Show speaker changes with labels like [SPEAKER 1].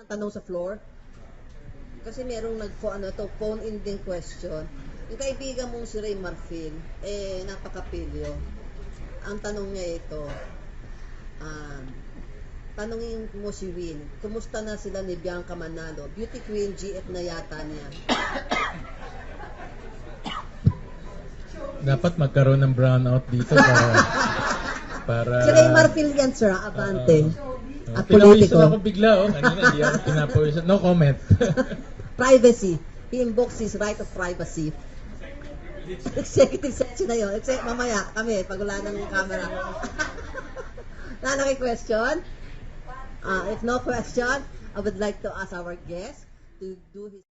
[SPEAKER 1] tanong sa floor? Kasi merong phone in din question. Yung kaibigan mong si Ray Marfil, napakapilyo. Ang tanong niya ito, tanongin mo si Win, kumusta na sila ni Bianca Manalo? Beauty Queen, GF na yata niya.
[SPEAKER 2] Dapat magkaroon ng brownout dito para
[SPEAKER 1] Si Ray Marfil yan, sir, abante. At
[SPEAKER 2] pinawisan
[SPEAKER 1] politiko.
[SPEAKER 2] ako bigla, kanina hindi ako pinapawisan. No comment.
[SPEAKER 1] Privacy. He invokes his right of privacy. Executive session na yun. Mamaya, kami, pag wala ng camera. Question? If no question, I would like to ask our guest to do his